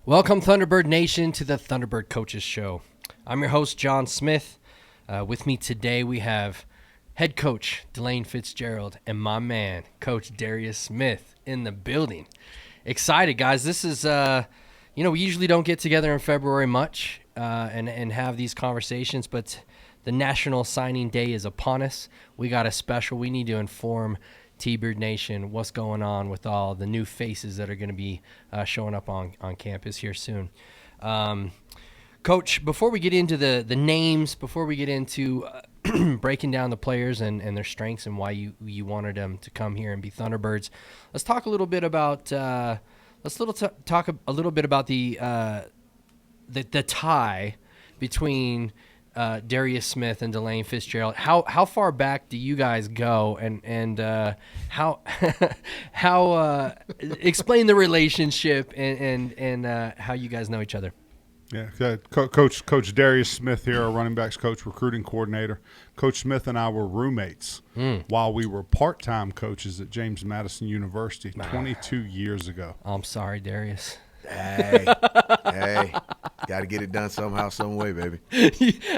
Welcome, Thunderbird Nation, to the Thunderbird Coaches Show. I'm your host, John Smith. With me today, we have head coach DeLane Fitzgerald and my man, Coach Darrius Smith, in the building. Excited, guys. This is, we usually don't get together in February much and have these conversations, but the National Signing Day is upon us. We got a special. We need to inform T-Bird Nation what's going on with all the new faces that are going to be showing up on campus here soon. Coach, before we get into the names, before we get into breaking down the players and their strengths and why you wanted them to come here and be Thunderbirds, let's talk a little bit about the tie between Darrius Smith and DeLane Fitzgerald. How far back do you guys go, and how explain the relationship and how you guys know each other? Yeah, Coach Darrius Smith here, our running backs coach, recruiting coordinator. Coach Smith and I were roommates while we were part-time coaches at James Madison University 22 years ago. I'm sorry, Darrius. Hey, got to get it done somehow, some way, baby.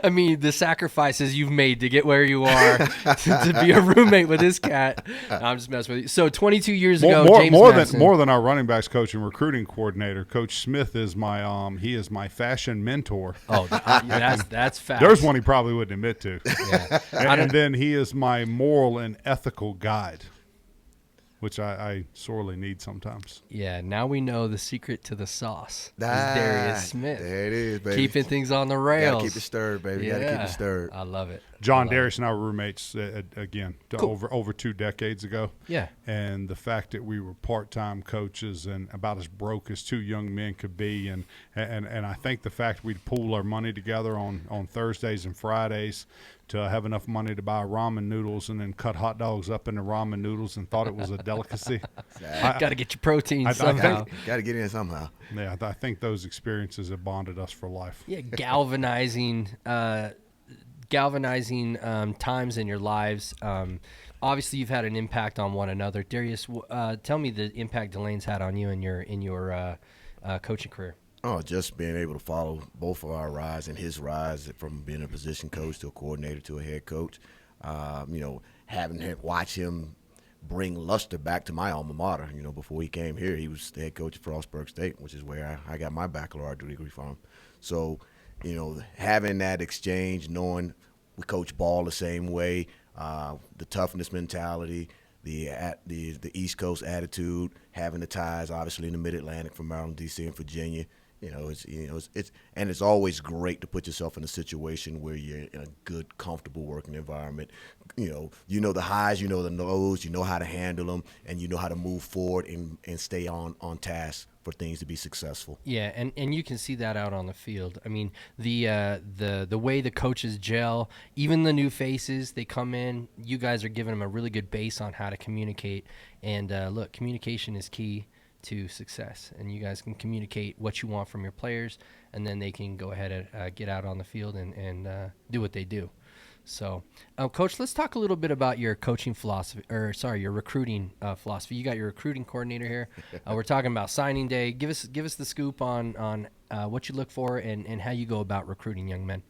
I mean, the sacrifices you've made to get where you are, to be a roommate with this cat. No, I'm just messing with you. So 22 years ago, James Madison. More than our running backs coach and recruiting coordinator, Coach Smith is my fashion mentor. Oh, that's fast. There's one he probably wouldn't admit to. Yeah. And then he is my moral and ethical guide, which I sorely need sometimes. Yeah, now we know the secret to the sauce. Is Darrius Smith. There it is, baby. Keeping things on the rails. Gotta keep it stirred, baby. Yeah. Gotta keep it stirred. I love it. Darrius and I were roommates again Cool. over 2 decades ago. Yeah. And the fact that we were part-time coaches and about as broke as 2 young men could be, and I think the fact we'd pool our money together on Thursdays and Fridays to have enough money to buy ramen noodles and then cut hot dogs up into ramen noodles and thought it was a delicacy. Got to get your protein somehow. Got to get in somehow. Yeah, I think those experiences have bonded us for life. Yeah, galvanizing times in your lives. Obviously, you've had an impact on one another. Darrius, tell me the impact DeLane's had on you in your coaching career. Oh, just being able to follow both of our rise and his rise from being a position coach to a coordinator to a head coach. Having him watch him bring luster back to my alma mater. Before he came here, he was the head coach at Frostburg State, which is where I got my baccalaureate degree from. So, having that exchange, knowing we coach ball the same way, the toughness mentality, the East Coast attitude, having the ties, obviously in the Mid-Atlantic from Maryland, D.C., and Virginia. It's always great to put yourself in a situation where you're in a good, comfortable working environment. The highs, the lows, you know how to handle them, and you know how to move forward and stay on task for things to be successful. Yeah, and you can see that out on the field. I mean, the way the coaches gel, even the new faces, they come in, you guys are giving them a really good base on how to communicate. And look, communication is key to success, and you guys can communicate what you want from your players, and then they can go ahead and get out on the field and do what they do. So, Coach, let's talk a little bit about your coaching philosophy, your recruiting philosophy. You got your recruiting coordinator here. We're talking about signing day. Give us the scoop on what you look for and how you go about recruiting young men.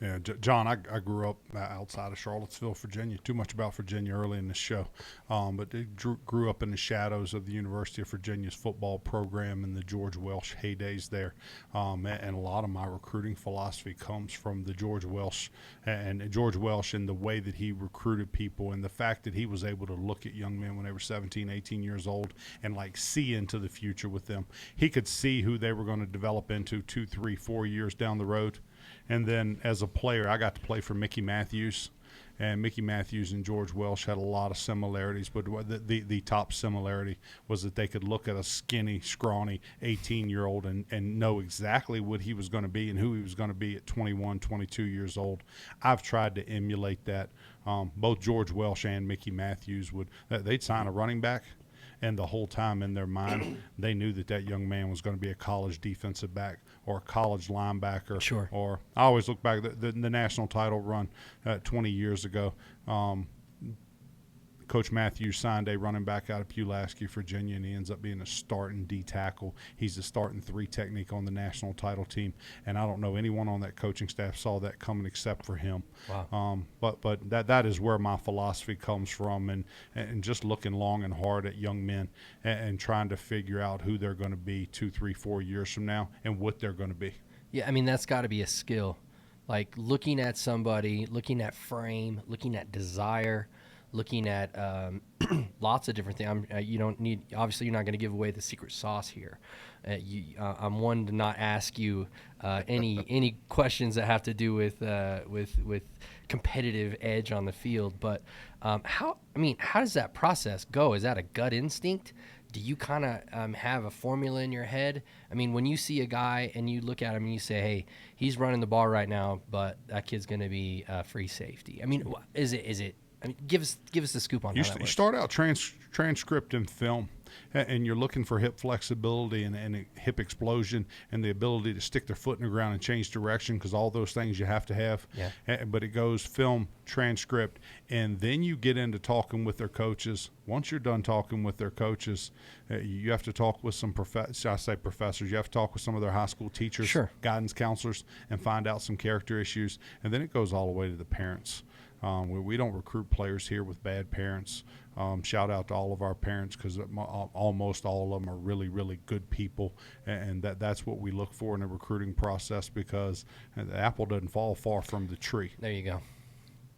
Yeah, John, I grew up outside of Charlottesville, Virginia. Too much about Virginia early in this show. But grew up in the shadows of the University of Virginia's football program and the George Welsh heydays there. And a lot of my recruiting philosophy comes from the George Welsh and the way that he recruited people, and the fact that he was able to look at young men when they were 17, 18 years old and see into the future with them. He could see who they were going to develop into 2, 3, 4 years down the road. And then as a player, I got to play for Mickey Matthews. And Mickey Matthews and George Welsh had a lot of similarities, but the top similarity was that they could look at a skinny, scrawny 18-year-old and know exactly what he was going to be and who he was going to be at 21, 22 years old. I've tried to emulate that. Both George Welsh and Mickey Matthews they'd sign a running back, and the whole time in their mind they knew that young man was going to be a college defensive back or a college linebacker. Sure. Or I always look back at the national title run 20 years ago. Coach Matthew signed a running back out of Pulaski, Virginia, and he ends up being a starting D tackle. He's the starting 3 technique on the national title team, and I don't know anyone on that coaching staff saw that coming except for him. Wow. But that is where my philosophy comes from, and just looking long and hard at young men and trying to figure out who they're going to be 2, 3, 4 years from now and what they're going to be. Yeah, I mean, that's got to be a skill. Like looking at somebody, looking at frame, looking at desire, looking at lots of different things. You don't need, obviously, you're not going to give away the secret sauce here. I'm one to not ask you any questions that have to do with competitive edge on the field. But how does that process go? Is that a gut instinct? Do you kind of have a formula in your head? I mean, when you see a guy and you look at him and you say, hey, he's running the ball right now, but that kid's going to be free safety. I mean, is it? I mean, give us the scoop on how that works. You start out transcript and film, and you're looking for hip flexibility and hip explosion and the ability to stick their foot in the ground and change direction, because all those things you have to have. Yeah. But it goes film, transcript, and then you get into talking with their coaches. Once you're done talking with their coaches, you have to talk with some professors. You have to talk with some of their high school teachers, Sure. guidance counselors, and find out some character issues. And then it goes all the way to the parents. We don't recruit players here with bad parents. Shout out to all of our parents, because almost all of them are really, really good people, and that's what we look for in a recruiting process, because the apple doesn't fall far from the tree. There you go.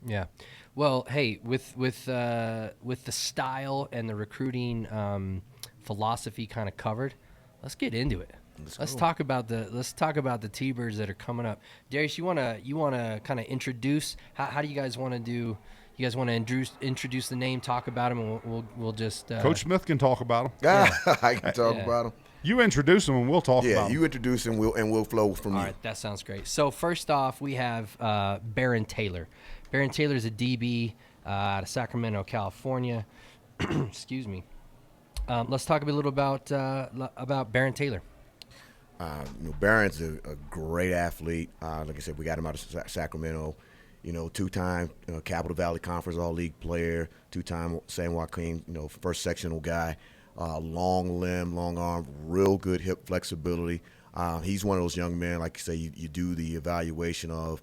Yeah. Well, hey, with the style and the recruiting philosophy kind of covered, let's get into it. Let's talk about the T-Birds that are coming up. Darrius, you wanna kind of introduce? How do you guys want to do? You guys want to introduce the name, talk about them, and we'll just Coach Smith can talk about them. Yeah. I can talk about them. You introduce them and we'll talk about them. Yeah, you introduce them, we'll flow from you. All right, that sounds great. So first off, we have Baron Taylor. Baron Taylor is a DB out of Sacramento, California. Excuse me. Let's talk a little about Baron Taylor. Barron's a great athlete. Like I said, we got him out of Sacramento. 2-time Capital Valley Conference All-League player, 2-time San Joaquin, first sectional guy. Long limb, long arm, real good hip flexibility. He's one of those young men, like you say, you do the evaluation of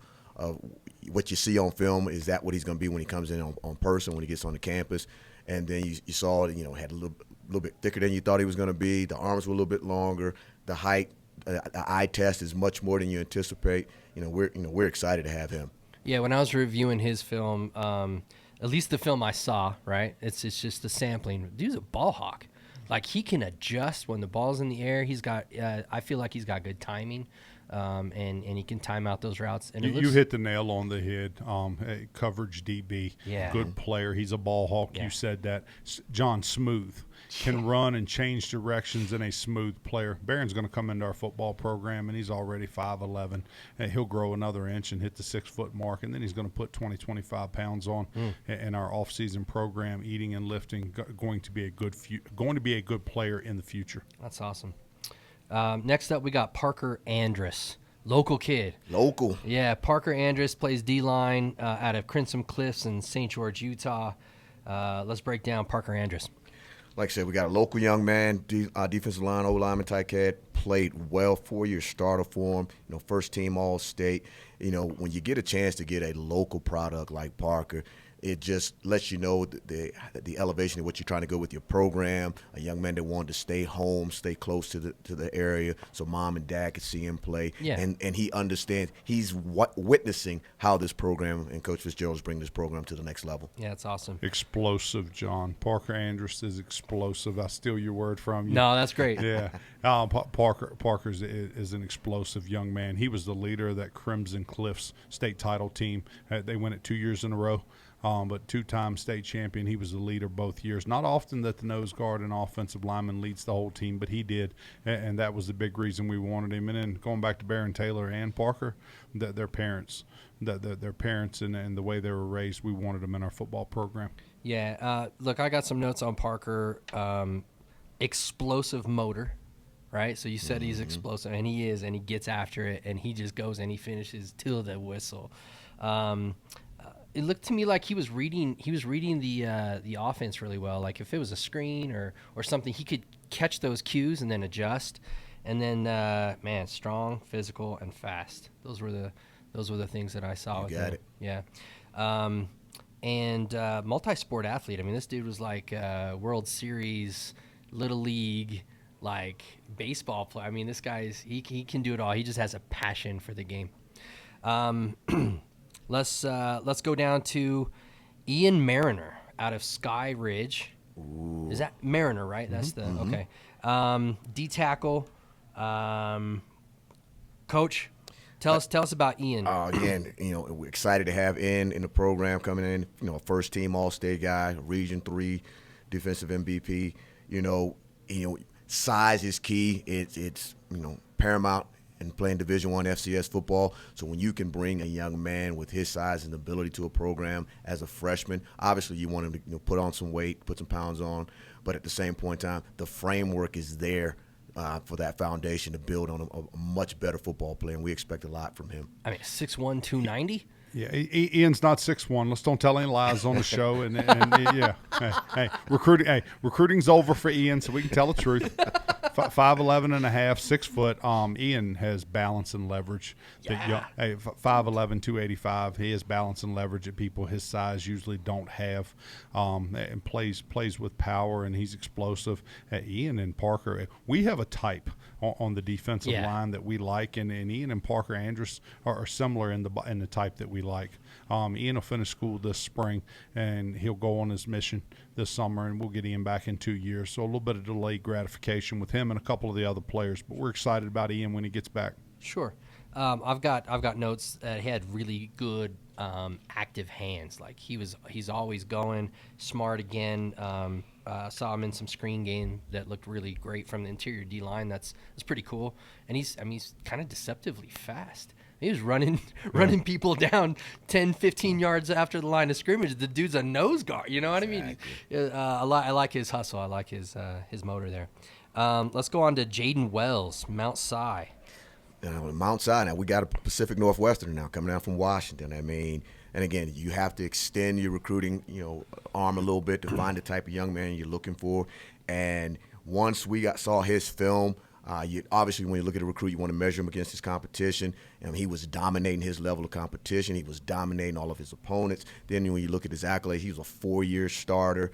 what you see on film. Is that what he's going to be when he comes in on person, when he gets on the campus? And then you saw it, had a little bit thicker than you thought he was going to be. The arms were a little bit longer. The height, the eye test is much more than you anticipate. We're excited to have him. Yeah, when I was reviewing his film, at least the film I saw, right? It's just a sampling. Dude's a ball hawk. Like, he can adjust when the ball's in the air. He's got, I feel like he's got good timing, and he can time out those routes. And you hit the nail on the head. Coverage DB, Yeah. Good player. He's a ball hawk. Yeah. You said that. John, smooth. Can run and change directions, and a smooth player. Barron's going to come into our football program, and he's already 5'11". And he'll grow another inch and hit the 6-foot mark, and then he's going to put 20, 25 pounds on in our off-season program, eating and lifting. Going to be a good player in the future. That's awesome. Next up, we got Parker Andrus, local kid. Local. Yeah, Parker Andrus plays D-line out of Crimson Cliffs in St. George, Utah. Let's break down Parker Andrus. Like I said, we got a local young man, defensive line, O-lineman type cat, played well, 4-year starter for him, first team All-State. When you get a chance to get a local product like Parker, it just lets you know the elevation of what you're trying to go with your program. A young man that wanted to stay home, stay close to the area, so mom and dad could see him play. Yeah. And he understands. He's witnessing how this program and Coach Fitzgerald is bringing this program to the next level. Yeah, that's awesome. Explosive, John. Parker Andrus is explosive. I steal your word from you. No, that's great. Yeah. Parker is an explosive young man. He was the leader of that Crimson Cliffs state title team. They won it 2 years in a row. But 2-time state champion. He was the leader both years. Not often that the nose guard and offensive lineman leads the whole team, but he did, and that was the big reason we wanted him. And then going back to Baron Taylor and Parker, their parents, their parents and the way they were raised, we wanted them in our football program. Yeah, look, I got some notes on Parker. Explosive motor, right? So you said he's explosive, and he is, and he gets after it, and he just goes and he finishes till the whistle. it looked to me like he was reading the offense really well. Like if it was a screen or something, he could catch those cues and then adjust. And then man, strong, physical, and fast. Those were the things that I saw with him. Got it. Yeah. And multi-sport athlete. I mean, this dude was like World Series, Little League, like baseball player. I mean, this guy's he can do it all. He just has a passion for the game. Let's go down to Ian Mariner out of Sky Ridge. Ooh. Is that Mariner, right? That's okay. D tackle. Coach, tell us about Ian. Again, we're excited to have Ian in the program coming in. First team All-State guy, Region 3 defensive MVP. Size is key. It's paramount in playing Division I FCS football. So when you can bring a young man with his size and ability to a program as a freshman, obviously you want him to put on some weight, put some pounds on, but at the same point in time, the framework is there for that foundation to build on a much better football player, and we expect a lot from him. I mean, 6'1", 290? Yeah, Ian's not 6'1". Let's don't tell any lies on the show. And yeah, hey, recruiting's over for Ian, so we can tell the truth. 5'11 and a half, 6 foot. Ian has balance and leverage. Yeah. 5'11", 285. He has balance and leverage that people his size usually don't have. And plays with power, and he's explosive. Ian and Parker, we have a type on the defensive line that we like, and Ian and Parker Andrus are similar in the type that we like. Ian will finish school this spring, and he'll go on his mission this summer, and we'll get Ian back in 2 years. So a little bit of delayed gratification with him and a couple of the other players, but we're excited about Ian when he gets back. Sure. I've got notes that he had really good active hands. Like he's always going, smart again. Saw him in some screen game that looked really great from the interior D line. That's pretty cool. And he's kind of deceptively fast. He was running people down 10, 15 yards after the line of scrimmage. The dude's a nose guard. You know what I mean? I like his hustle. I like his motor there. Let's go on to Jaden Wells, Mount Si. Mount Si, now we got a Pacific Northwestern now coming down from Washington. I mean, and again, you have to extend your recruiting, arm a little bit to find the type of young man you're looking for. And once we saw his film, obviously when you look at a recruit, you want to measure him against his competition. And he was dominating his level of competition. He was dominating all of his opponents. Then when you look at his accolades, he was a 4-year starter,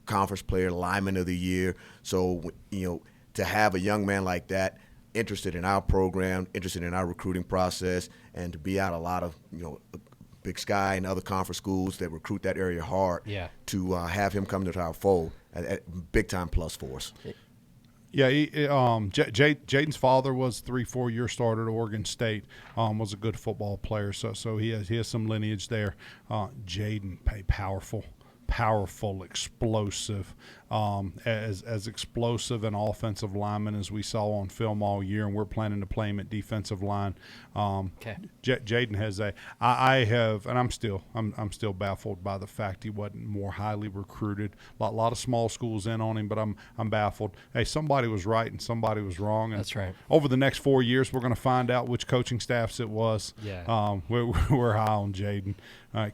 conference player, lineman of the year. So, to have a young man like that interested in our program, interested in our recruiting process, and to be out a lot of, Big Sky and other conference schools that recruit that area hard, to have him come to our fold, big time plus for us. Yeah, Jaden's father was 3-4 year starter at Oregon State. Was a good football player, so he has some lineage there. Jaden, powerful, explosive, as explosive an offensive lineman as we saw on film all year, and we're planning to play him at defensive line. Jaden has I'm still baffled by the fact he wasn't more highly recruited. A lot of small schools in on him, but I'm baffled. Hey, somebody was right and somebody was wrong. And that's right. Over the next 4 years, we're going to find out which coaching staffs it was. Yeah. We're high on Jaden.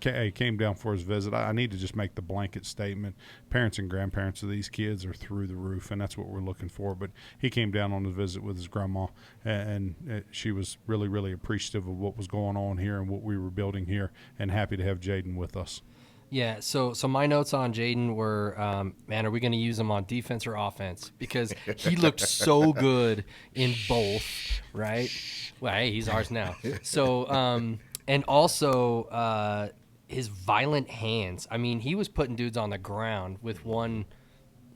He came down for his visit. I need to just make the blanket statement. Parents and grandparents of these kids are through the roof, and that's what we're looking for. But he came down on his visit with his grandma, and she was really, really appreciative of what was going on here and what we were building here, and happy to have Jaden with us. Yeah, so my notes on Jaden were, man, are we going to use him on defense or offense? Because he looked so good in both, right? Well, hey, he's ours now. So, and also his violent hands. I mean, he was putting dudes on the ground with one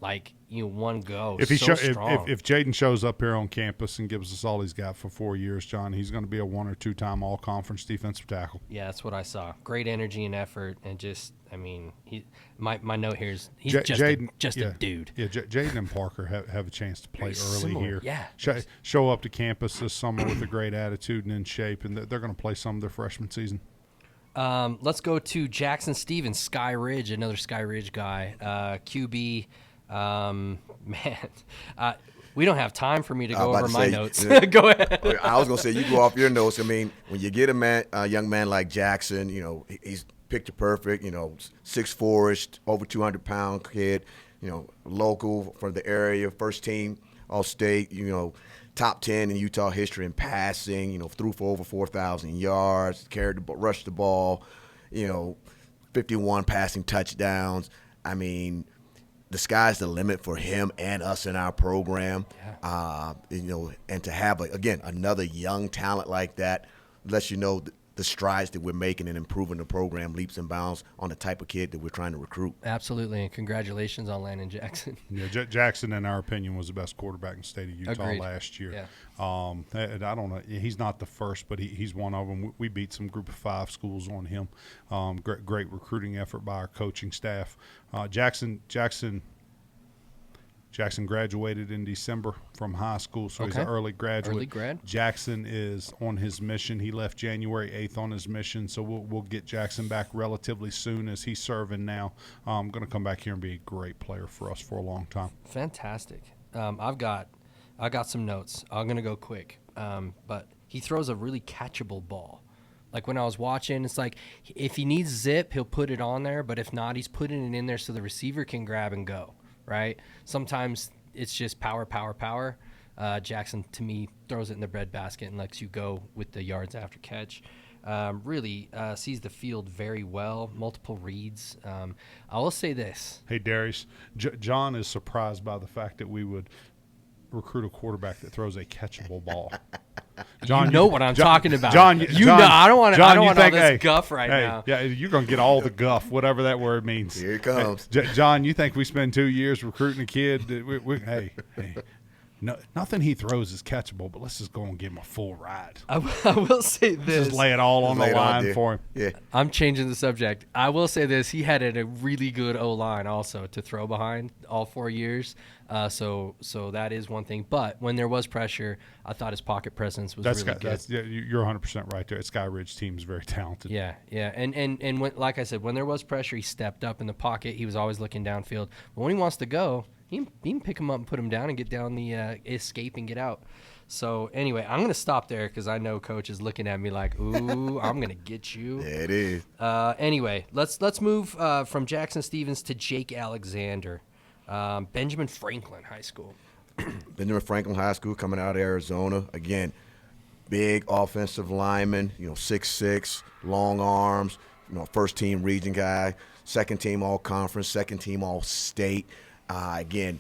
go. If strong. If Jaden shows up here on campus and gives us all he's got for 4 years, John, he's going to be a 1 or 2 time all-conference defensive tackle. Yeah, that's what I saw. Great energy and effort, and just, I mean, my note here is he's a dude. Yeah, Jaden and Parker have a chance to play early here. Yeah. Show up to campus this summer with a great attitude and in shape, and they're going to play some of their freshman season. Let's go to Jackson Stevens, Sky Ridge, another Sky Ridge guy, QB. We don't have time for me to go over my notes. Go ahead. I was going to say, you go off your notes. I mean, when you get a young man like Jackson, he's picture perfect, 6'4", over 200-pound kid, local from the area, first team All-State, top 10 in Utah history in passing, threw for over 4,000 yards, rushed the ball, 51 passing touchdowns. I mean, the sky's the limit for him and us in our program. Yeah. And to have, again, another young talent like that lets you know the strides that we're making and improving the program leaps and bounds on the type of kid that we're trying to recruit. Absolutely, and congratulations on Landon Jackson. Yeah, Jackson, in our opinion, was the best quarterback in the state of Utah Agreed. last year. Yeah. And I don't know. He's not the first, but he's one of them. We beat some Group of 5 schools on him. Great recruiting effort by our coaching staff. Jackson graduated in December from high school, so he's an early graduate. Early grad. Jackson is on his mission. He left January 8th on his mission, so we'll get Jackson back relatively soon as he's serving now. Going to come back here and be a great player for us for a long time. Fantastic. I got some notes. I'm going to go quick, but he throws a really catchable ball. Like when I was watching, it's like if he needs zip, he'll put it on there, but if not, he's putting it in there so the receiver can grab and go. Right? Sometimes it's just power. Jackson, to me, throws it in the breadbasket and lets you go with the yards after catch. Really sees the field very well, multiple reads. I will say this. Hey, Darrius, John is surprised by the fact that we would recruit a quarterback that throws a catchable ball. John, you know what I'm talking about. John, know. I don't want all this guff right now. Yeah, you're gonna get all the guff, whatever that word means. Here it comes. John, you think we spend 2 years recruiting a kid? Hey, no, nothing he throws is catchable, but let's just go and give him a full ride. I will say this. Just lay it all on the line for him. Yeah. I'm changing the subject. I will say this. He had a really good O-line also to throw behind all 4 years. So that is one thing. But when there was pressure, I thought his pocket presence was really good. You're 100% right there. Sky Ridge team is very talented. Yeah. And when, like I said, when there was pressure, he stepped up in the pocket. He was always looking downfield. But when he wants to go, he can pick him up and put him down and get down the escape and get out. So, anyway, I'm going to stop there because I know Coach is looking at me like, ooh, I'm going to get you. Yeah, it is. Anyway, let's move from Jackson Stevens to Jake Alexander. Benjamin Franklin High School. Benjamin Franklin High School coming out of Arizona. Again, big offensive lineman, 6'6", long arms, first-team region guy, second-team all-conference, second-team all-state. Again,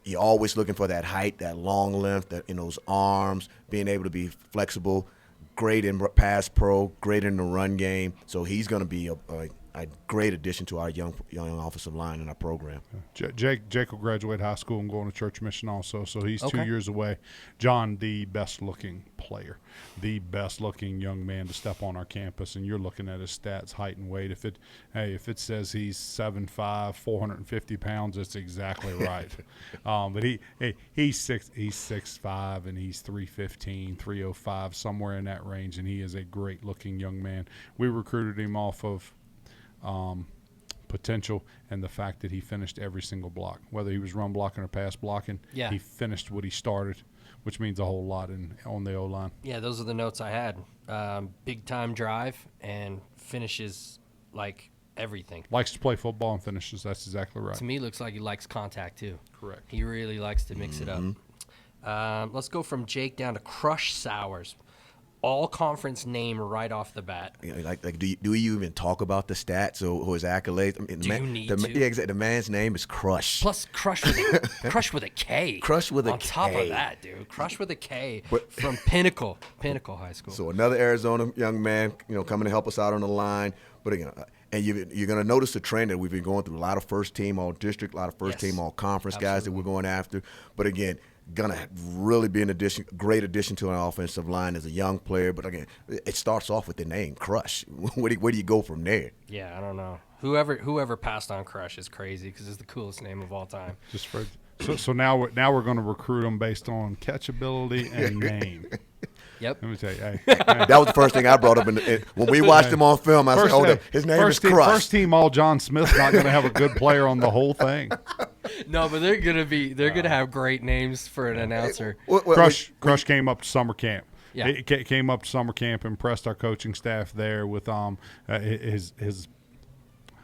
you're always looking for that height, that long length in those arms, being able to be flexible, great in pass pro, great in the run game. So he's going to be a great addition to our young offensive line in our program. Jake will graduate high school and go on to church mission also, so he's 2 years away. John, the best-looking player, the best-looking young man to step on our campus, and you're looking at his stats, height and weight. If it says he's 7'5", 450 pounds, that's exactly right. But he's 6'5", and he's 315, 305, somewhere in that range, and he is a great-looking young man. We recruited him off of potential and the fact that he finished every single block, whether he was run blocking or pass blocking. Yeah. He finished what he started, which means a whole lot on the O-line. Yeah, those are the notes I had. Big time drive and finishes like everything. Likes to play football and finishes. That's exactly right. To me, looks like he likes contact too. Correct. He really likes to mix it up. Let's go from Jake down to Crush Sowers. All conference name right off the bat. Do you even talk about the stats or his accolades? You need to? Yeah, exactly. The man's name is Crush. Plus Crush with a K. Crush with a K. On top of that, dude. Crush with a K from Pinnacle High School. So another Arizona young man, coming to help us out on the line. But again, and you're going to notice the trend that we've been going through. A lot of first-team all-district, a lot of first-team all-conference guys that we're going after. But again, gonna really be great addition to our offensive line as a young player. But again, it starts off with the name Crush. Where do you go from there? Yeah, I don't know. Whoever passed on Crush is crazy because it's the coolest name of all time. So now we're going to recruit them based on catchability and name. Yep. Let me tell you, hey. That was the first thing I brought up when we watched him on film. I said, "Hold up, his name is Crush." First team all John Smith's not going to have a good player on the whole thing. No, but they're gonna have great names for an announcer. Crush came up to summer camp. Yeah. It came up to summer camp, impressed our coaching staff there with his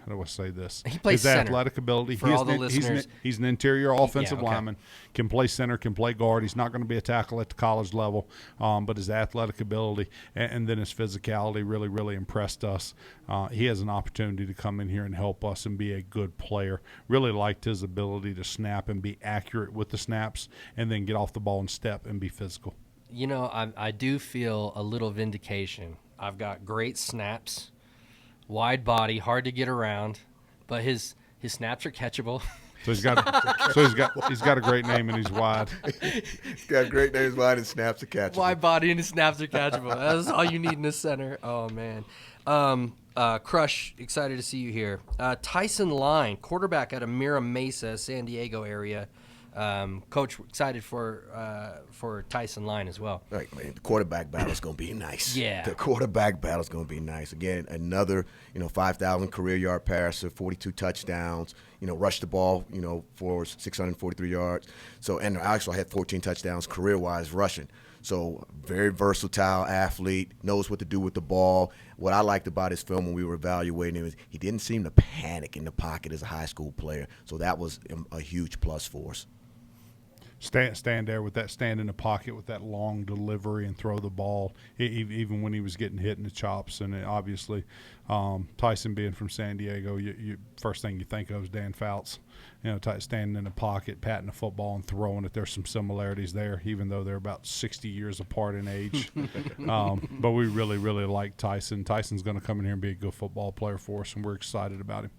how do I say this? He plays his center. athletic ability. For all the listeners. He's an interior offensive okay. lineman. Can play center, can play guard. He's not going to be a tackle at the college level, but his athletic ability and then his physicality really, really impressed us. He has an opportunity to come in here and help us and be a good player. Really liked his ability to snap and be accurate with the snaps and then get off the ball and step and be physical. You know, I do feel a little vindication. I've got great snaps, wide body, hard to get around, but his snaps are catchable. So he's got a great name and he's wide. He's got a great name, he's wide, and snaps are catchable. Wide body and his snaps are catchable. That's all you need in the center. Oh man. Crush, excited to see you here. Tyson Line, quarterback out of Mira Mesa, San Diego area. Coach, excited for Tyson Line as well. Right, man. The quarterback battle is going to be nice. Yeah. The quarterback battle is going to be nice. Again, another, 5,000 career yard passer, 42 touchdowns, rushed the ball, for 643 yards. So, and actually had 14 touchdowns career-wise rushing. So, very versatile athlete, knows what to do with the ball. What I liked about his film when we were evaluating him is he didn't seem to panic in the pocket as a high school player. So that was a huge plus for us. Stand there with that, stand in the pocket with that long delivery and throw the ball, even when he was getting hit in the chops. And obviously, Tyson being from San Diego, you first thing you think of is Dan Fouts. Standing in the pocket, patting the football and throwing it. There's some similarities there, even though they're about 60 years apart in age. But we really, really like Tyson. Tyson's going to come in here and be a good football player for us, and we're excited about him.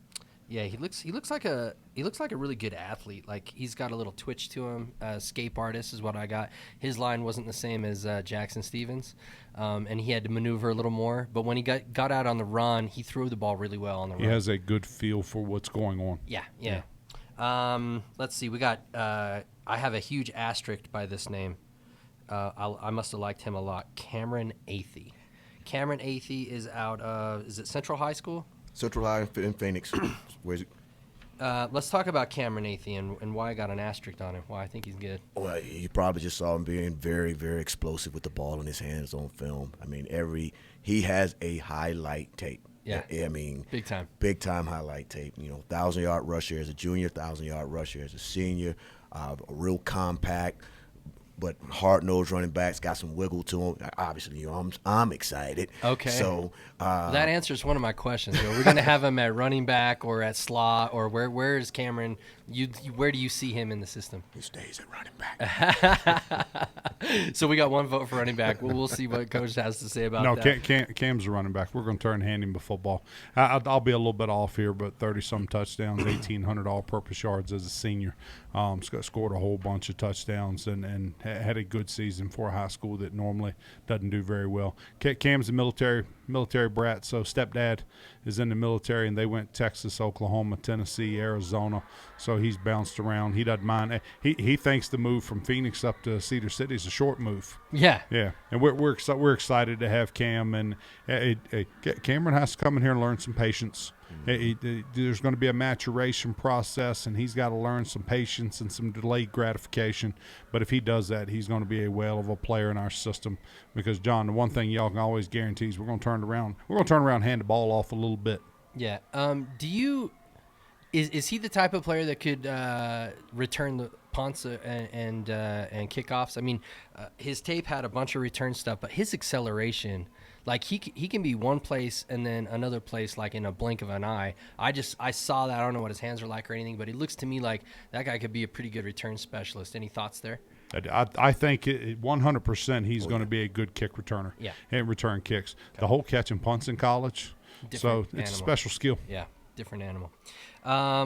Yeah, he looks like a really good athlete. Like he's got a little twitch to him. Scape artist is what I got. His line wasn't the same as Jackson Stevens, and he had to maneuver a little more. But when he got out on the run, he threw the ball really well on the run. He has a good feel for what's going on. Yeah. Let's see. We got. I have a huge asterisk by this name. I must have liked him a lot. Cameron Athey. Cameron Athey is out of. Is it Central High School? Central High in Phoenix. Where's it? Let's talk about Cameron Athey and why I got an asterisk on him, why I think he's good. Well, you probably just saw him being very, very explostive with the ball in his hands on film. I mean, he has a highlight tape. Yeah. I mean, Big time highlight tape. 1,000-yard rusher as a junior, 1,000-yard rusher as a senior, a real compact, but hard-nosed running backs, got some wiggle to him. Obviously, I'm excited. Okay. So that answers one of my questions. Are we going to have him at running back or at slot, or where is Cameron? Where do you see him in the system? He stays at running back. So we got one vote for running back. We'll see what Coach has to say about that. No, Cam's a running back. We're going to hand him the football. I'll be a little bit off here, but 30-some touchdowns, 1,800 all-purpose yards as a senior. Scored a whole bunch of touchdowns and had a good season for a high school that normally doesn't do very well. Cam's a military brat, so stepdad is in the military, and they went Texas, Oklahoma, Tennessee, Arizona. So he's bounced around. He doesn't mind. He thinks the move from Phoenix up to Cedar City is a short move. Yeah. And we're excited to have Cam, and Cameron has to come in here and learn some patience. There's going to be a maturation process, and he's got to learn some patience and some delayed gratification. But if he does that, he's going to be a whale of a player in our system. Because John, the one thing y'all can always guarantee is we're going to turn around, hand the ball off a little bit. Yeah. Is he the type of player that could return the punts and kickoffs? I mean, his tape had a bunch of return stuff, but his acceleration, like he can be one place and then another place like in a blink of an eye. I saw that. I don't know what his hands are like or anything, but it looks to me like that guy could be a pretty good return specialist. Any thoughts there? I think 100% he's going to be a good kick returner. Yeah. And return kicks. Okay. The whole catching punts in college. Different it's animal. A special skill. Yeah, different animal.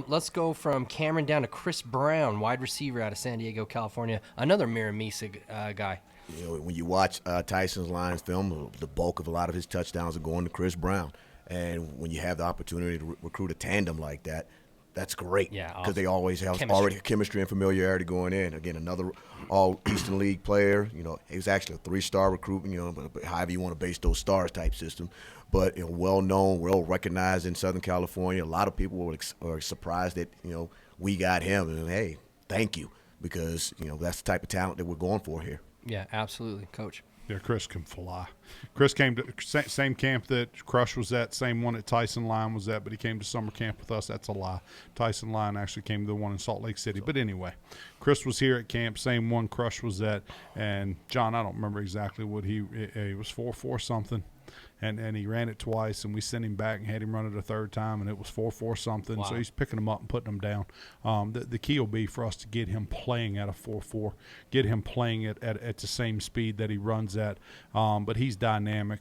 Let's go from Cameron down to Chris Brown, wide receiver out of San Diego, California. Another Mira Mesa guy. When you watch Tyson's Lions film, the bulk of a lot of his touchdowns are going to Chris Brown. And when you have the opportunity to recruit a tandem like that, that's great. Yeah, because awesome. They always have already chemistry and familiarity going in. Again, another All-Eastern League player. He was actually a 3-star recruit, but however you want to base those stars type system. But well-known, well-recognized in Southern California. A lot of people are surprised that, we got him. And, hey, thank you, because, that's the type of talent that we're going for here. Yeah, absolutely, Coach. Yeah, Chris can fly. Chris came to same camp that Crush was at, same one that Tyson Line was at, but he came to summer camp with us. That's a lie. Tyson Line actually came to the one in Salt Lake City. But anyway, Chris was here at camp, same one Crush was at. And John, I don't remember exactly what he was 4.4 something. And he ran it twice, and we sent him back and had him run it a third time, and it was 4.4 something. Wow. So he's picking them up and putting them down. The key will be for us to get him playing at a 4.4, get him playing at the same speed that he runs at. But he's dynamic,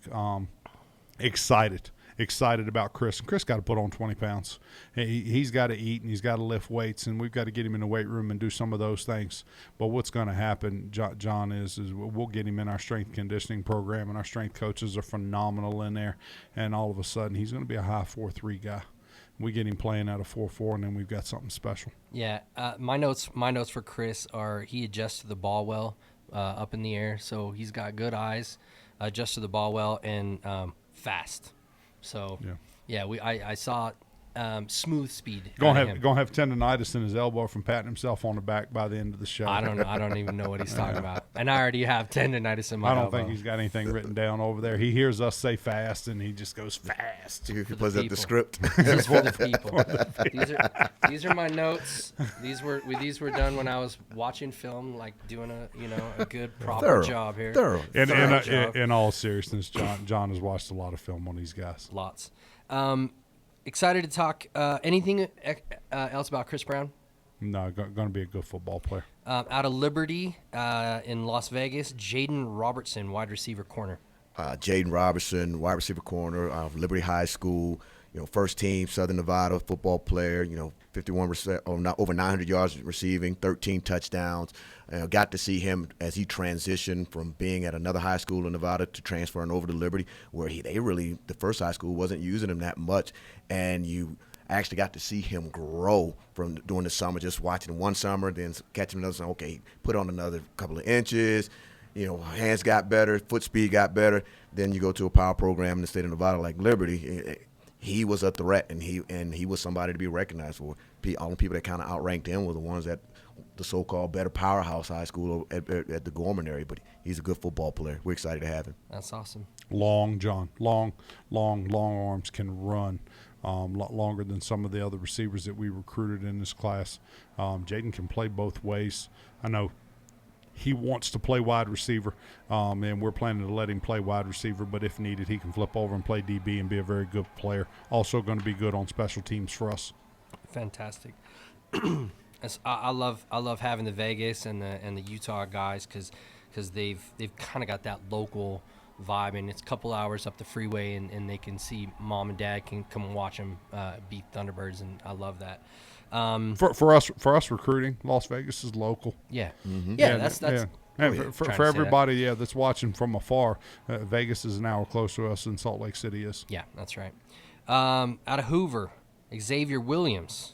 excited about Chris. And Chris got to put on 20 pounds. He's got to eat and he's got to lift weights, and we've got to get him in the weight room and do some of those things. But what's going to happen, John, is we'll get him in our strength conditioning program, and our strength coaches are phenomenal in there. And all of a sudden, he's going to be a high 4.3 guy. We get him playing at a 4.4, and then we've got something special. Yeah, my notes for Chris are he adjusts to the ball well up in the air, so he's got good eyes, adjusts to the ball well, and fast. So I saw smooth speed. Gonna have tendonitis in his elbow from patting himself on the back by the end of the show. I don't even know what he's talking about. And I already have tendonitis in my elbow. I don't think he's got anything written down over there. He hears us say fast, and he just goes fast. He puts up the script. This is for the people. These are my notes. These were done when I was watching film, like doing a good proper job here. Thorough. In all seriousness, John has watched a lot of film on these guys. Lots. Excited to talk anything else about Chris Brown? No, going to be a good football player. Out of Liberty in Las Vegas, Jaden Robertson, wide receiver corner. Jaden Robertson, wide receiver corner out of Liberty High School. First team Southern Nevada football player. 51 over 900 yards receiving, 13 touchdowns. Got to see him as he transitioned from being at another high school in Nevada to transferring over to Liberty, where the first high school wasn't using him that much, and you actually got to see him grow from during the summer, just watching one summer, then catching another summer. Okay, put on another couple of inches. Hands got better, foot speed got better. Then you go to a power program in the state of Nevada like Liberty. He was a threat, and he was somebody to be recognized for. All the people that kind of outranked him were the ones at the so-called better powerhouse high school at the Gorman area. But he's a good football player. We're excited to have him. That's awesome. Long arms, can run a lot longer than some of the other receivers that we recruited in this class. Jaden can play both ways. I know he wants to play wide receiver, and we're planning to let him play wide receiver, but if needed, he can flip over and play DB and be a very good player. Also going to be good on special teams for us. Fantastic. I love having the Vegas and the Utah guys because they've kind of got that local vibe, and it's a couple hours up the freeway, and they can see mom and dad can come watch them beat Thunderbirds, and I love that. For us recruiting, Las Vegas is local. Yeah, mm-hmm. That's. And for everybody, that's watching from afar, Vegas is an hour closer to us than Salt Lake City is. Yeah, that's right. Out of Hoover, Xavier Williams.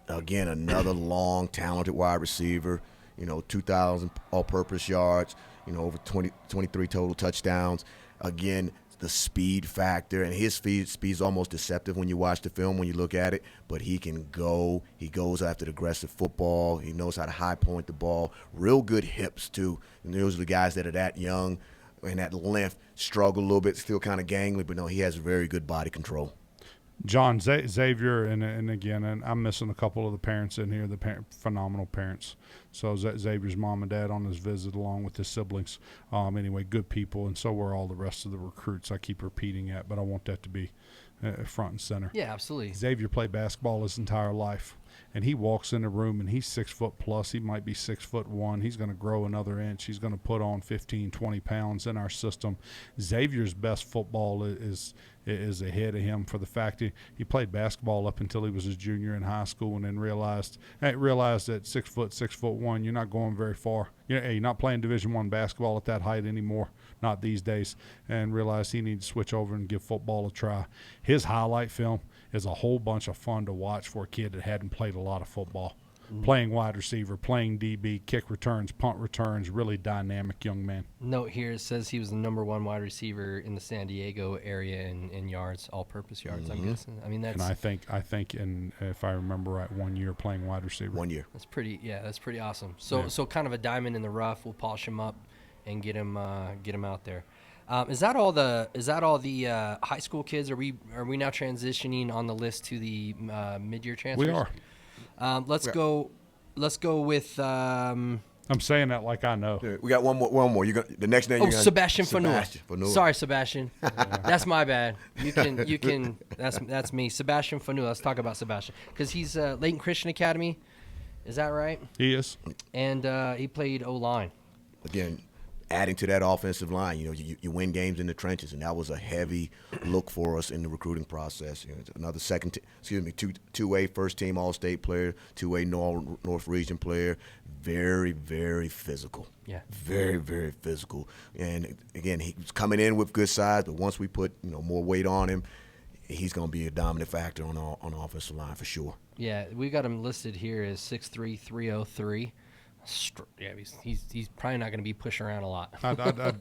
Again, another long, talented wide receiver. 2,000 all-purpose yards. Over 23 total touchdowns. Again, the speed factor, and his speed's almost deceptive when you watch the film, when you look at it, but he can go. He goes after the aggressive football. He knows how to high point the ball. Real good hips, too. And those are the guys that are that young and that length struggle a little bit, still kind of gangly, but no, he has very good body control. John, Xavier, and again, and I'm missing a couple of the parents in here, phenomenal parents. So Xavier's mom and dad on his visit along with his siblings. Anyway, good people, and so were all the rest of the recruits. I keep repeating that, but I want that to be front and center. Yeah, absolutely. Xavier played basketball his entire life, and he walks in the room, and he's 6 foot plus. He might be 6'1". He's going to grow another inch. He's going to put on 15, 20 pounds in our system. Xavier's best football is ahead of him for the fact he played basketball up until he was a junior in high school, and then realized that 6'1", you're not going very far. You're not playing Division I basketball at that height anymore, not these days, and realized he needs to switch over and give football a try. His highlight film is a whole bunch of fun to watch for a kid that hadn't played a lot of football. Mm-hmm. Playing wide receiver, playing DB, kick returns, punt returns, really dynamic young man. Note here, it says he was the number 1 wide receiver in the San Diego area in yards, all-purpose yards, mm-hmm. I'm guessing. I mean, that's... And I think, and if I remember right, 1 year playing wide receiver. 1 year. That's pretty awesome. So kind of a diamond in the rough. We'll polish him up and get him out there. Is that all the high school kids? Are we now transitioning on the list to the mid-year transfers? We are. Let's go with. I'm saying that like I know. We got one more. The next name. Sebastian Fanua. Fanua. Sorry, Sebastian. That's my bad. You can. That's me. Sebastian Fanua. Let's talk about Sebastian because he's Layton Christian Academy. Is that right? He is. And he played O-line. Again, adding to that offensive line, you win games in the trenches, and that was a heavy look for us in the recruiting process. It's another two-way first-team All-State player, two-way North Region player, very, very physical. Yeah. Very, very physical. And again, he's coming in with good size, but once we put more weight on him, he's going to be a dominant factor on the offensive line for sure. Yeah, we got him listed here as 6'3", 303. Yeah, he's probably not going to be pushing around a lot.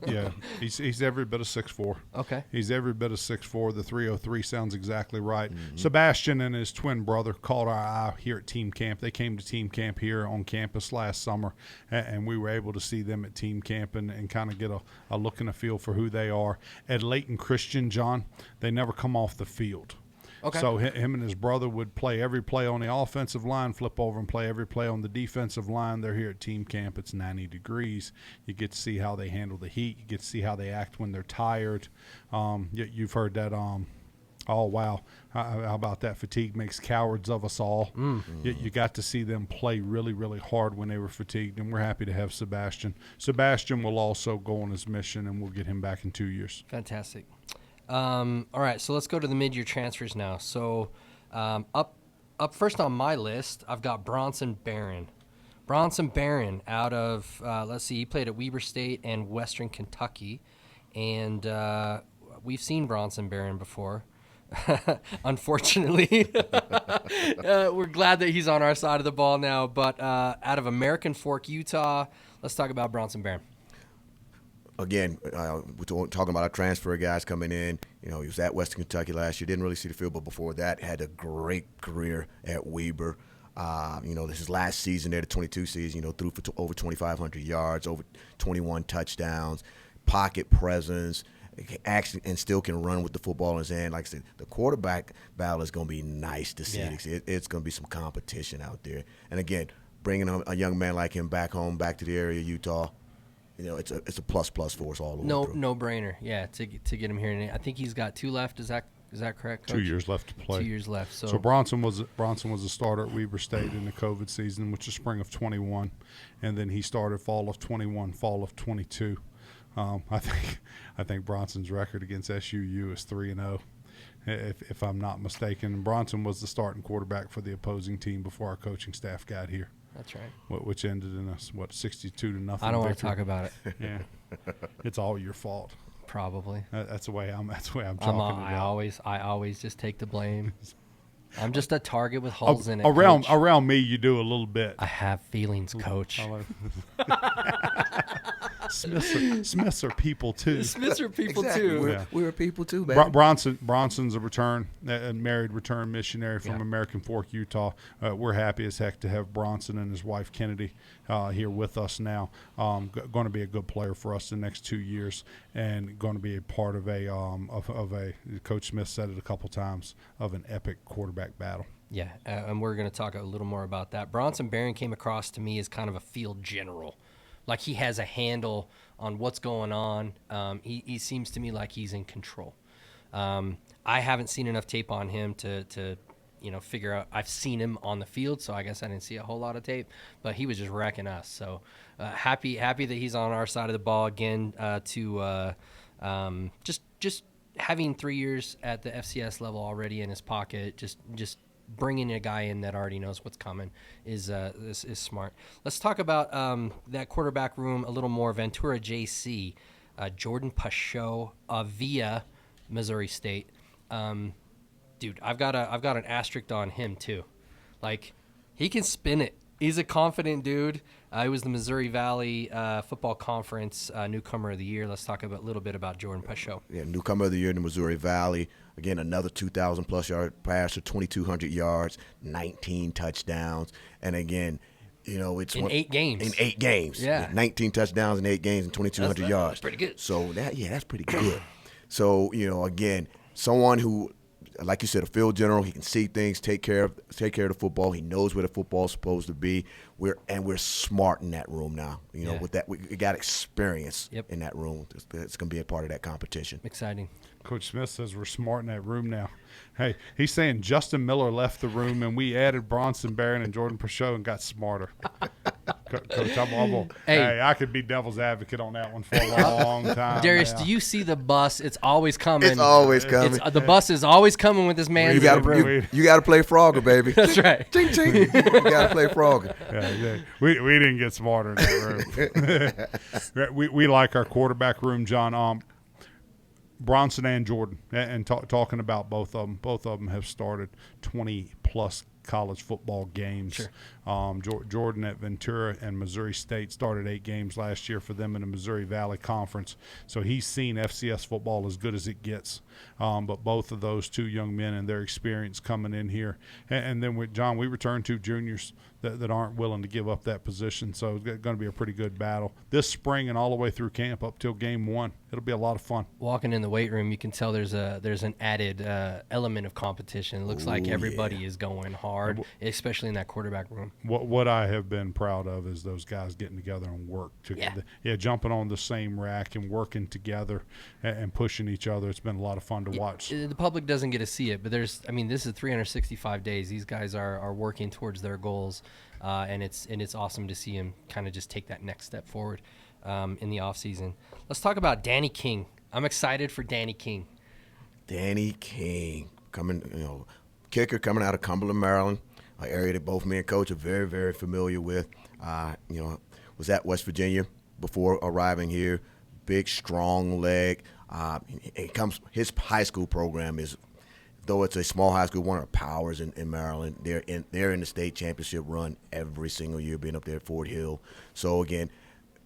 Yeah, he's every bit of 6'4". Okay. He's every bit of 6'4". The 303 sounds exactly right. Mm-hmm. Sebastian and his twin brother caught our eye here at team camp. They came to team camp here on campus last summer, and we were able to see them at team camp and kind of get a look and a feel for who they are. At Layton Christian, John, they never come off the field. Okay. So him and his brother would play every play on the offensive line, flip over and play every play on the defensive line. They're here at team camp. It's 90 degrees. You get to see how they handle the heat. You get to see how they act when they're tired. You've heard that. Oh, wow. How about that? Fatigue makes cowards of us all. Mm. You got to see them play really, really hard when they were fatigued, and we're happy to have Sebastian. Sebastian will also go on his mission, and we'll get him back in 2 years. Fantastic. All right, so let's go to the mid-year transfers now. So up first on my list, I've got Bronson Barron. Bronson Barron out of, let's see, he played at Weber State and Western Kentucky. And we've seen Bronson Barron before. Unfortunately, we're glad that he's on our side of the ball now. But out of American Fork, Utah, let's talk about Bronson Barron. Again, we're talking about our transfer guys coming in. He was at Western Kentucky last year. Didn't really see the field, but before that, had a great career at Weber. This is last season there, the 22 season. Threw for over 2,500 yards, over 21 touchdowns, pocket presence, actually, and still can run with the football in his hand. Like I said, the quarterback battle is going to be nice to see. Yeah. It's going to be some competition out there. And again, bringing a young man like him back home, back to the area of Utah. It's a plus for us all the way through. No brainer. Yeah, to get him here. And I think he's got 2 left. Is that correct, Coach? 2 years left to play. 2 years left. So Bronson was a starter at Weber State in the COVID season, which is spring of 21, and then he started fall of 21, fall of 22. I think Bronson's record against SUU is 3-0. If I'm not mistaken. Bronson was the starting quarterback for the opposing team before our coaching staff got here. That's right. Which ended in a 62-0. I don't want to talk about it. Yeah, it's all your fault. Probably. That's the way I'm talking about. I always just take the blame. I'm just a target with holes in it. Around me, you do a little bit. I have feelings, Coach. Smiths are people too. Smiths are people exactly. too. We're people too, baby. Bronson's a married return missionary from American Fork, Utah. We're happy as heck to have Bronson and his wife Kennedy here with us now. Going to be a good player for us the next 2 years, and going to be a part of a Coach Smith said it a couple times, of an epic quarterback battle. Yeah, and we're going to talk a little more about that. Bronson Barron came across to me as kind of a field general. Like he has a handle on what's going on. He seems to me like he's in control. I haven't seen enough tape on him to figure out. I've seen him on the field, so I guess I didn't see a whole lot of tape. But he was just wrecking us. So happy that he's on our side of the ball again. Just having 3 years at the FCS level already in his pocket. Just bringing a guy in that already knows what's coming is smart. Let's talk about that quarterback room a little more. Ventura JC, Jordan Pachot via Missouri State. Dude, I've got an asterisk on him too. Like, he can spin it. He's a confident dude. He was the Missouri Valley Football Conference Newcomer of the Year. Let's talk a little bit about Jordan Pachot. Yeah, Newcomer of the Year in the Missouri Valley. Again, another 2,000-plus yard passer, 2,200 yards, 19 touchdowns. And again, it's in 8 games. In 8 games, Yeah. 19 touchdowns in 8 games and 2,200 yards. That's pretty good. So that's pretty good. So again, someone who, like you said, a field general, he can see things, take care of the football. He knows where the football's supposed to be. We're smart in that room now. With that, we got experience in that room. It's going to be a part of that competition. Exciting. Coach Smith says we're smart in that room now. Hey, he's saying Justin Miller left the room and we added Bronson Barron and Jordan Peugeot and got smarter. Coach, I could be devil's advocate on that one for a long time. Darius, now. do you see the bus? It's always coming. It's always coming. The bus is always coming with this man. You got to play Frogger, baby. That's right. Ching, ching. You got to play Frogger. Yeah. We didn't get smarter in that room. we like our quarterback room, John. Bronson and Jordan, and talking about both of them. Both of them have started 20-plus college football games. Sure. Jordan at Ventura and Missouri State started 8 games last year for them in the Missouri Valley Conference. So he's seen FCS football as good as it gets. But both of those 2 young men and their experience coming in here. And then with John, we return 2 juniors that aren't willing to give up that position. So it's going to be a pretty good battle this spring and all the way through camp up till game 1. It'll be a lot of fun. Walking in the weight room, you can tell there's an added element of competition. It looks like everybody is going hard, especially in that quarterback room. What I have been proud of is those guys getting together and work together. Yeah, jumping on the same rack and working together and pushing each other. It's been a lot of fun to watch. The public doesn't get to see it, but this is 365 days. These guys are working towards their goals, and it's awesome to see them kind of just take that next step forward in the offseason. Let's talk about Danny King. I'm excited for Danny King. Danny King coming, kicker coming out of Cumberland, Maryland, an area that both me and Coach are very, very familiar with. Was at West Virginia before arriving here. Big, strong leg. His high school program is, though it's a small high school, one of the powers in Maryland. They're in the state championship run every single year, being up there at Fort Hill. So again,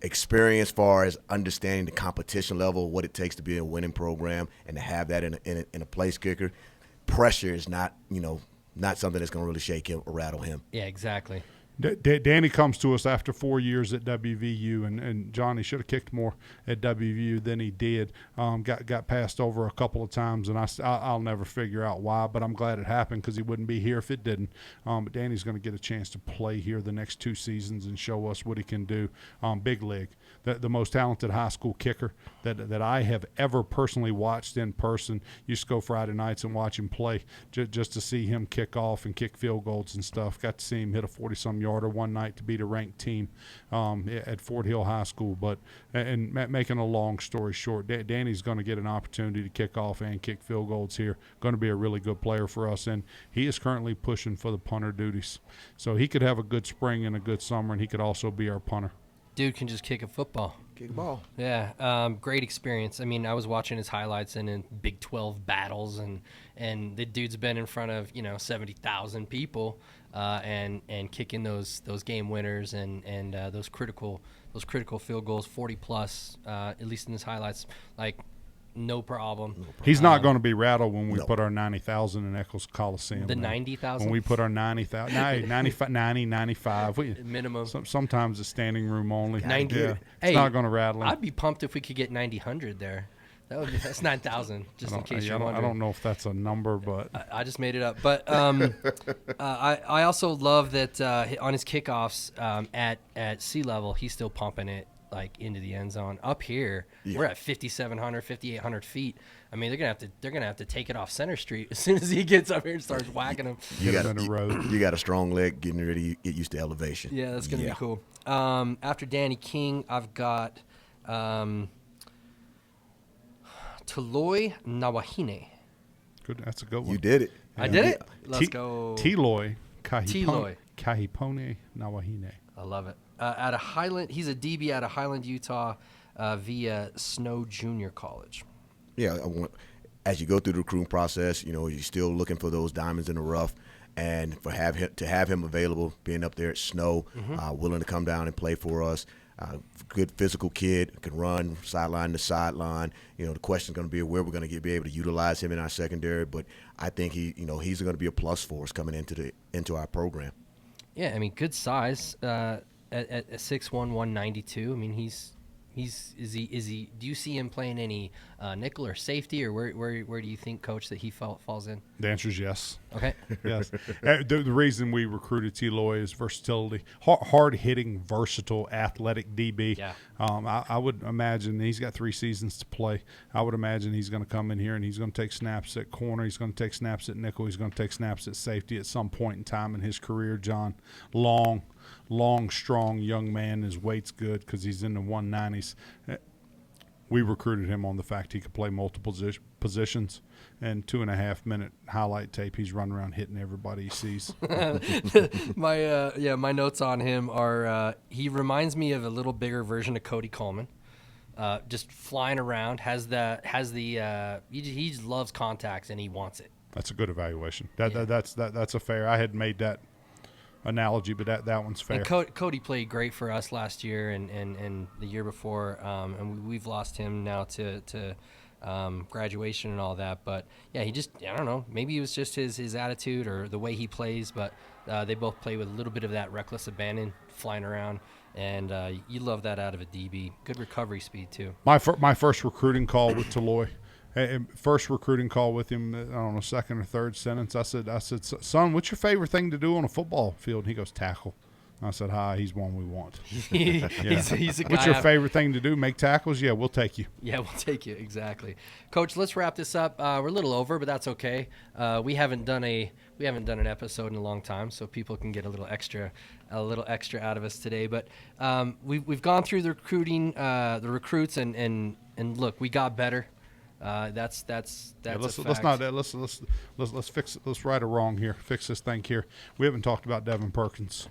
experience as far as understanding the competition level, what it takes to be a winning program, and to have that in a place kicker. Pressure is not something that's going to really shake him or rattle him. Yeah, exactly. Danny comes to us after 4 years at WVU, and Johnny should have kicked more at WVU than he did. Got passed over a couple of times, and I'll never figure out why, but I'm glad it happened because he wouldn't be here if it didn't. But Danny's going to get a chance to play here the next 2 seasons and show us what he can do. Big league. The most talented high school kicker that I have ever personally watched in person. Used to go Friday nights and watch him play just to see him kick off and kick field goals and stuff. Got to see him hit a 40-some-yarder one night to beat a ranked team at Fort Hill High School. But making a long story short, Danny's going to get an opportunity to kick off and kick field goals here. Going to be a really good player for us, and he is currently pushing for the punter duties. So he could have a good spring and a good summer, and he could also be our punter. Dude can just kick a football. Kick a ball. Yeah, great experience. I mean, I was watching his highlights and in Big 12 battles, and the dude's been in front of 70,000 people, and kicking those game winners and those critical field goals, 40 plus, at least in his highlights, like. No problem. He's not going to be rattled when we put our 90,000 in Eccles Coliseum. The 90,000? When we put our 90,000, 95. Minimum. Sometimes it's standing room only. 90. Yeah, Hey, it's not going to rattle him. I'd be pumped if we could get 9,000 there. That's 9,000, just in case you're wondering. I don't know if that's a number, but I just made it up. But I also love that on his kickoffs at sea level, he's still pumping it like into the end zone. Up here, we're at 5,700, 5,800 feet. I mean, they're gonna have to take it off Center Street as soon as he gets up here and starts whacking them. You got a strong leg, getting ready to get used to elevation. Yeah, that's gonna be cool. After Danny King, I've got Toloi Nawahine. good. That's a good one. You did it. I did it. Let's go. Teloi Teloi. Kahipone Nawahine. I love it. At a Highland, he's a DB out of Highland, Utah, via Snow Junior College. Yeah, as you go through the recruiting process, you're still looking for those diamonds in the rough, and to have him available, being up there at Snow, willing to come down and play for us. Good physical kid, can run sideline to sideline. The question's going to be where we're going to be able to utilize him in our secondary, but I think he's going to be a plus for us coming into our program. Yeah, I mean, good size at 6'1", 192. I mean, is he? Do you see him playing any nickel or safety, or where do you think, Coach, that he falls in? The answer is yes. Okay. Yes. The reason we recruited T-Loy is versatility, hard-hitting, versatile, athletic DB. Yeah. I would imagine he's got 3 seasons to play. I would imagine he's going to come in here and he's going to take snaps at corner. He's going to take snaps at nickel. He's going to take snaps at safety at some point in time in his career, John. Long, strong young man. His weight's good because he's in the 190s. We recruited him on the fact he could play multiple positions. And 2.5-minute highlight tape, he's running around hitting everybody he sees. My notes on him are he reminds me of a little bigger version of Cody Coleman. Just flying around, he loves contacts and he wants it. That's a good evaluation. That's a fair. I had made that analogy, but that one's fair. And Cody played great for us last year and the year before, and we've lost him now to graduation and all that. But yeah, I don't know, maybe it was just his attitude or the way he plays, but they both play with a little bit of that reckless abandon, flying around, and you love that out of a DB. Good recovery speed too. My first recruiting call with Taloy. First recruiting call with him, I don't know, second or third sentence. I said, son, what's your favorite thing to do on a football field? And he goes, tackle. I said, hi, he's one we want. He's a guy. What's your favorite thing to do? Make tackles? Yeah, we'll take you. Yeah, we'll take you. Exactly. Coach, let's wrap this up. We're a little over, but that's okay. We haven't done an episode in a long time, so people can get a little extra out of us today. But we've gone through the recruits, and look, we got better. That's a fact. Let's right a wrong here. Fix this thing here. We haven't talked about Devin Perkins.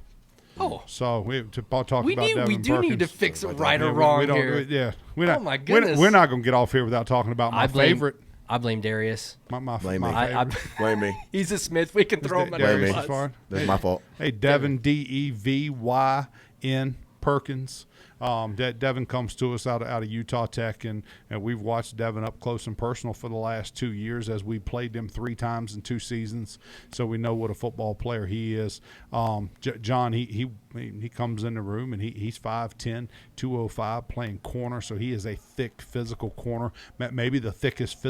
Oh, so we have to talk about Devin Perkins. We do need to fix it right or wrong here. Oh my goodness. We're not going to get off here without talking about my favorite. I blame Darrius. My blame me. favorite. Blame me. He's a Smith. We can throw him under the bus. That's my fault. Hey, Devin, Devyn Perkins. Devin comes to us out of Utah Tech, and we've watched Devin up close and personal for the last 2 years as we played him 3 times in 2 seasons, so we know what a football player he is. John, he comes in the room, and he's 5'10", 205, playing corner, so he is a thick physical corner, maybe the thickest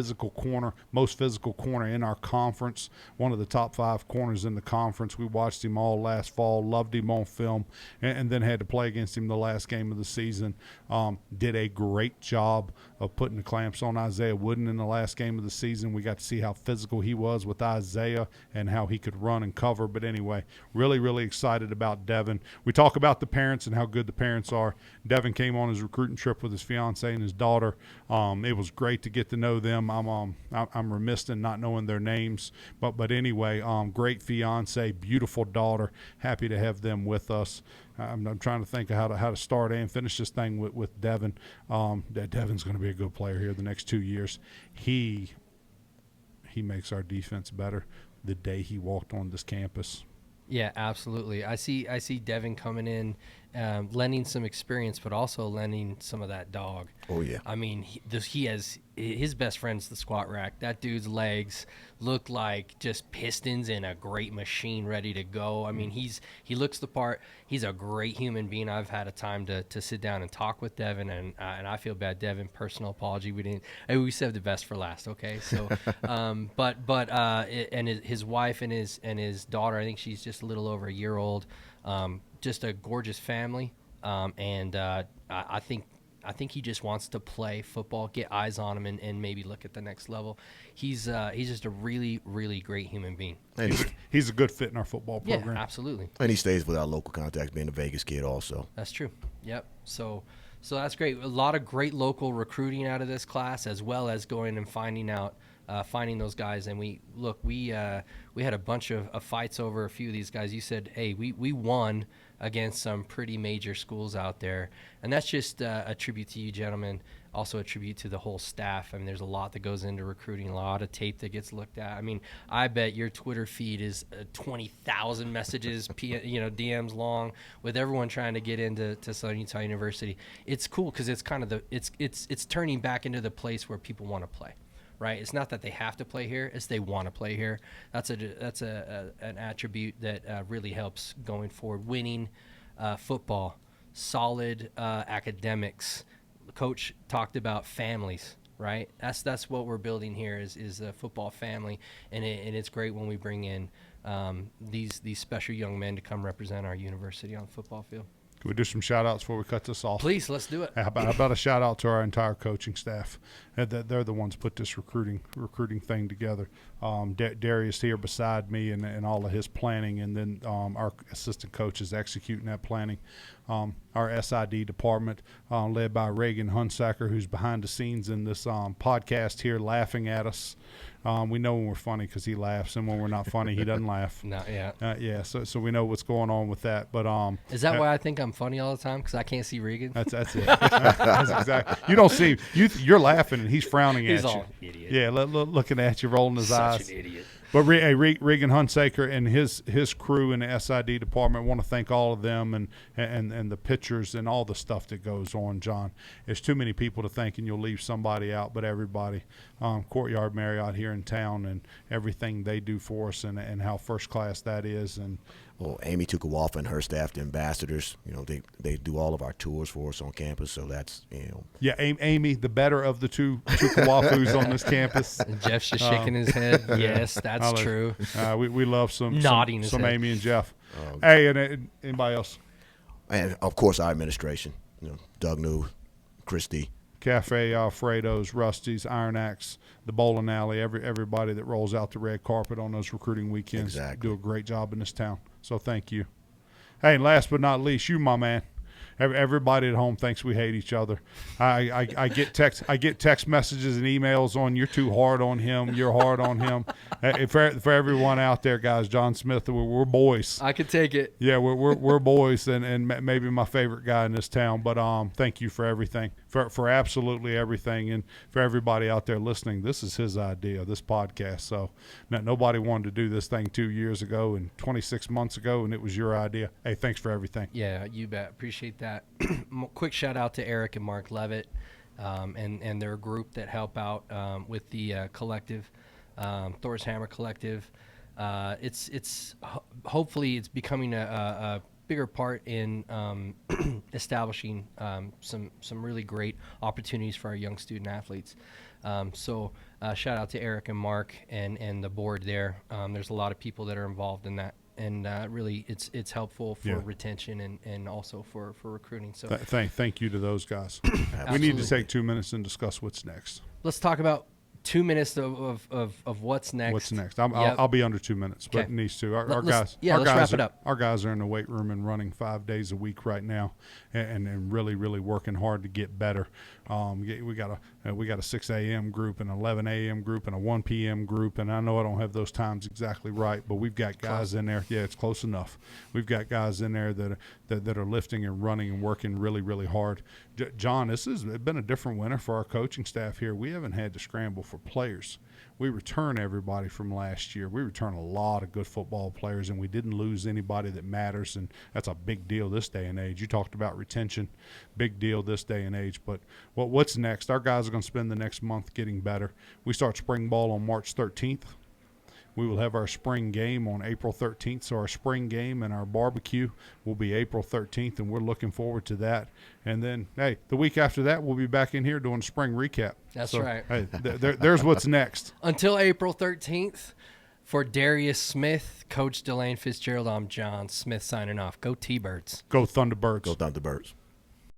most physical corner in our conference, one of the top 5 corners in the conference. We watched him all last fall, loved him on film, and then had to play against him the last game of the season. Did a great job of putting the clamps on Isaiah Wooden in the last game of the season. We got to see how physical he was with Isaiah and how he could run and cover. But anyway, really, really excited about Devin. We talk about the parents and how good the parents are. Devin came on his recruiting trip with his fiance and his daughter. It was great to get to know them. I'm remiss in not knowing their names, but anyway, great fiance, beautiful daughter. Happy to have them with us. I'm trying to think of how to start and finish this thing with Devin. Devin's going to be a good player here the next 2 years. He makes our defense better the day he walked on this campus. Yeah, absolutely. I see Devin coming in, lending some experience, but also lending some of that dog. Oh yeah. I mean, he has his best friend's the squat rack. That dude's legs look like just pistons in a great machine ready to go. I mean, he looks the part. He's a great human being. I've had a time to sit down and talk with Devin, and I feel bad, Devin. Personal apology. We saved the best for last. Okay, so and his wife and his daughter. I think she's just a little over a year old. Just a gorgeous family, and I think he just wants to play football, get eyes on him, and maybe look at the next level. He's just a really, really great human being. He's a good fit in our football program. Yeah, absolutely. And he stays with our local contacts, being a Vegas kid also. That's true. Yep. So that's great. A lot of great local recruiting out of this class, as well as going and finding those guys. And we had a bunch of fights over a few of these guys. You said, hey, we won against some pretty major schools out there, and that's just a tribute to you gentlemen, also a tribute to the whole staff. I mean, there's a lot that goes into recruiting, a lot of tape that gets looked at. I mean, I bet your Twitter feed is 20,000 messages, DMs long, with everyone trying to get into Southern Utah University. It's cool because it's kind of it's turning back into the place where people want to play. right? It's not that they have to play here; it's they want to play here. That's an attribute that really helps going forward. Winning football, solid academics. The coach talked about families, right? That's what we're building here is a football family, and it's great when we bring in these special young men to come represent our university on the football field. Can we do some shout-outs before we cut this off? Please, let's do it. How about a shout-out to our entire coaching staff? They're the ones put this recruiting thing together. Darrius here beside me and all of his planning, and then our assistant coaches executing that planning. Our SID department, led by Reagan Hunsaker, who's behind the scenes in this podcast here laughing at us. We know when we're funny because he laughs, and when we're not funny, he doesn't laugh. No, yeah. Yeah, so we know what's going on with that. But is that why I think I'm funny all the time? Because I can't see Regan? That's it. That's exactly. You don't see you're laughing and he's frowning at you. He's all idiot. Yeah, looking at you, rolling his eyes. Such an idiot. But Regan Hunsaker and his crew in the SID department, want to thank all of them and the pitchers and all the stuff that goes on, John. There's too many people to thank, and you'll leave somebody out, but everybody. Courtyard Marriott here in town and everything they do for us and how first class that is. And well, Amy Tukawafa and her staff, the ambassadors, they do all of our tours for us on campus. So that's, Yeah, Amy, the better of the two Tukawafu's on this campus. And Jeff's just shaking his head. Yes, that's true. We love some Amy and Jeff. Hey, and anybody else? And, of course, our administration, Doug New, Christy. Cafe Alfredo's, Rusty's, Iron Axe, the bowling alley, everybody that rolls out the red carpet on those recruiting weekends do a great job in this town. So thank you. Hey, and last but not least, you, my man. Everybody at home thinks we hate each other. I get text messages and emails on you're too hard on him, you're hard on him. For everyone out there, guys, John Smith, we're boys. I could take it. Yeah, we're boys, and maybe my favorite guy in this town. But thank you for everything, for absolutely everything, and for everybody out there listening. This is his idea, this podcast. So nobody wanted to do this thing 2 years ago and 26 months ago, and it was your idea. Hey, thanks for everything. Yeah, you bet. Appreciate that. Quick shout out to Eric and Mark Levitt and their group that help out with the collective, Thor's Hammer Collective. It's hopefully it's becoming a bigger part in establishing some really great opportunities for our young student athletes. So shout out to Eric and Mark and the board there. There's a lot of people that are involved in that. And really, it's helpful for retention and also for recruiting. So thank you to those guys. We need to take 2 minutes and discuss what's next. Let's talk about 2 minutes of what's next. What's next? I'll be under 2 minutes, but it needs to. Our guys, let's wrap it up. Our guys are in the weight room and running 5 days a week right now, and really working hard to get better. We got a 6 a.m. group, an 11 a.m. group, and a 1 p.m. group, and I know I don't have those times exactly right, but we've got guys in there. Yeah, it's close enough. We've got guys in there that are lifting and running and working really hard. John, this has been a different winter for our coaching staff here. We haven't had to scramble for players. We return everybody from last year. We return a lot of good football players, and we didn't lose anybody that matters, and that's a big deal this day and age. You talked about retention, big deal this day and age. But what's next? Our guys are going to spend the next month getting better. We start spring ball on March 13th. We will have our spring game on April 13th. So our spring game and our barbecue will be April 13th, and we're looking forward to that. And then, hey, the week after that, we'll be back in here doing a spring recap. That's right. Hey, there's what's next. Until April 13th, for Darrius Smith, Coach DeLane, Fitzgerald, I'm John Smith signing off. Go T-Birds. Go Thunderbirds. Go Thunderbirds.